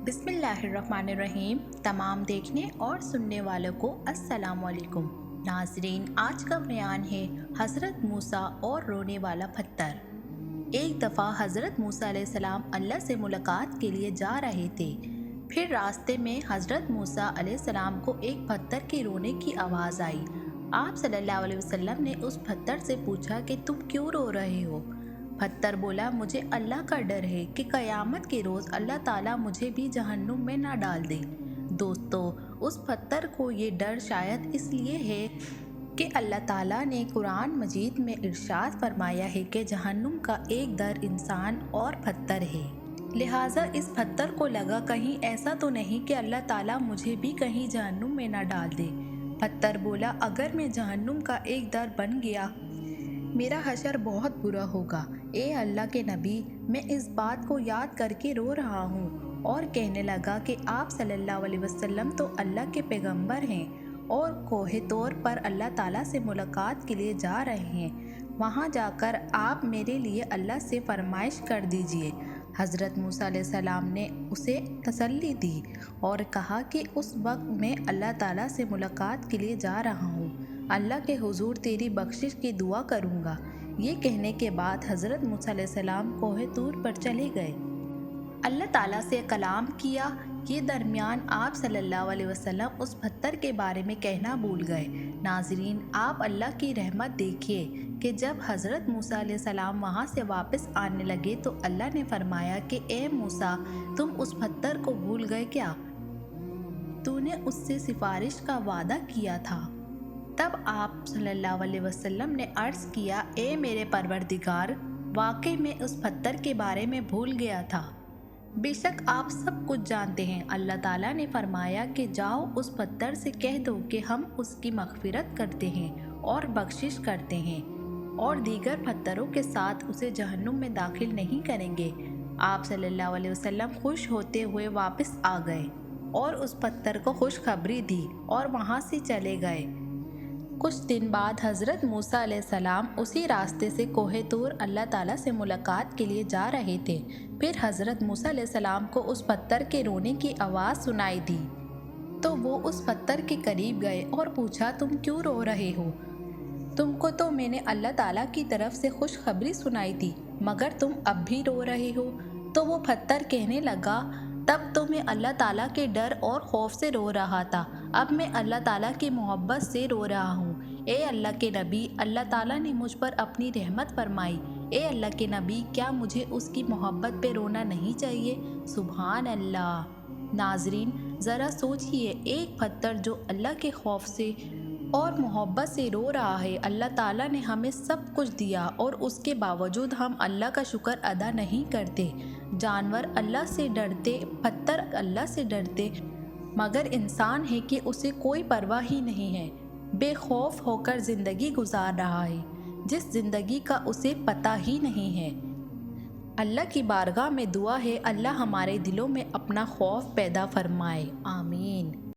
बिस्मिल्लाहिर्रहमानिर्रहीम। तमाम देखने और सुनने वालों को अस्सलाम वालेकुम। नाज़रीन, आज का बयान है हज़रत मूसा और रोने वाला पत्थर। एक दफ़ा हज़रत मूसा अलैहिस्सलाम अल्लाह से मुलाकात के लिए जा रहे थे। फिर रास्ते में हज़रत मूसा अलैहिस्सलाम को एक पत्थर के रोने की आवाज़ आई। आप सल्लल्लाहु अलैहि वसल्लम ने उस पत्थर से पूछा कि तुम क्यों रो रहे हो? पत्थर बोला, मुझे अल्लाह का डर है कि क़यामत के रोज़ अल्लाह ताला मुझे भी जहन्नुम में ना डाल दे। दोस्तों, उस पत्थर को ये डर शायद इसलिए है कि अल्लाह ताला ने कुरान मजीद में इरशाद फरमाया है कि जहन्नुम का एक दर इंसान और पत्थर है। लिहाजा इस पत्थर को लगा कहीं ऐसा तो नहीं कि अल्लाह ताला मुझे भी कहीं जहन्नुम में ना डाल दे। पत्थर बोला, अगर मैं जहन्नुम का एक दर बन गया मेरा हशर बहुत बुरा होगा। ए अल्लाह के नबी, मैं इस बात को याद करके रो रहा हूँ। और कहने लगा कि आप सल्लल्लाहु अलैहि वसल्लम तो अल्लाह के पैगंबर हैं और कोहे तौर पर अल्लाह ताला से मुलाकात के लिए जा रहे हैं। वहाँ जाकर आप मेरे लिए अल्लाह से फरमाइश कर दीजिए। हज़रत मूसा अलैहिस्सलाम ने उसे तसल्ली दी और कहा कि उस वक्त मैं अल्लाह ताला से मुलाकात के लिए जा रहा हूँ। अल्लाह के हुजूर तेरी बख्शिश की दुआ करूँगा। ये कहने के बाद हज़रत मूसा अलैहिस्सलाम कोहे तूर पर चले गए। अल्लाह ताला से कलाम किया। ये दरमियान आप सल्लल्लाहु अलैहि वसल्लम उस पत्थर के बारे में कहना भूल गए। नाज़रीन, आप अल्लाह की रहमत देखिए कि जब हज़रत मूसा अलैहिस्सलाम वहाँ से वापस आने लगे तो अल्लाह ने फरमाया कि ए मूसा, तुम उस पत्थर को भूल गए क्या? तूने उससे सिफारिश का वादा किया था। तब आप सल्लल्लाहु अलैहि वसल्लम ने अर्ज़ किया, ए मेरे परवरदिगार, वाकई में उस पत्थर के बारे में भूल गया था। बेशक आप सब कुछ जानते हैं। अल्लाह ताला ने फरमाया कि जाओ उस पत्थर से कह दो कि हम उसकी मग़फ़िरत करते हैं और बख्शिश करते हैं और दीगर पत्थरों के साथ उसे जहन्नुम में दाखिल नहीं करेंगे। आप सल्लल्लाहु अलैहि वसल्लम खुश होते हुए वापस आ गए और उस पत्थर को खुशखबरी दी और वहाँ से चले गए। कुछ दिन बाद हज़रत मूसा अलैहिस्सलाम उसी रास्ते से कोहे तूर अल्लाह ताला से मुलाकात के लिए जा रहे थे। फिर हज़रत मूसा अलैहिस्सलाम को उस पत्थर के रोने की आवाज़ सुनाई दी तो वो उस पत्थर के करीब गए और पूछा, तुम क्यों रो रहे हो? तुमको तो मैंने अल्लाह ताला की तरफ से खुशखबरी सुनाई थी, मगर तुम अब भी रो रहे हो। तो वो पत्थर कहने लगा, तब तो मैं अल्लाह ताला के डर और खौफ से रो रहा था, अब मैं अल्लाह ताला की मोहब्बत से रो रहा हूँ। ए अल्लाह के नबी, अल्लाह ताला ने मुझ पर अपनी रहमत फरमाई। ए अल्लाह के नबी, क्या मुझे उसकी मोहब्बत पे रोना नहीं चाहिए? सुभान अल्लाह। नाजरीन, ज़रा सोचिए, एक पत्थर जो अल्लाह के खौफ से और मोहब्बत से रो रहा है। अल्लाह ताला ने हमें सब कुछ दिया और उसके बावजूद हम अल्लाह का शुक्र अदा नहीं करते। जानवर अल्लाह से डरते, पत्थर अल्लाह से डरते, मगर इंसान है कि उसे कोई परवाह ही नहीं है। बेखौफ होकर ज़िंदगी गुजार रहा है, जिस ज़िंदगी का उसे पता ही नहीं है। अल्लाह की बारगाह में दुआ है, अल्लाह हमारे दिलों में अपना खौफ पैदा फरमाए। आमीन।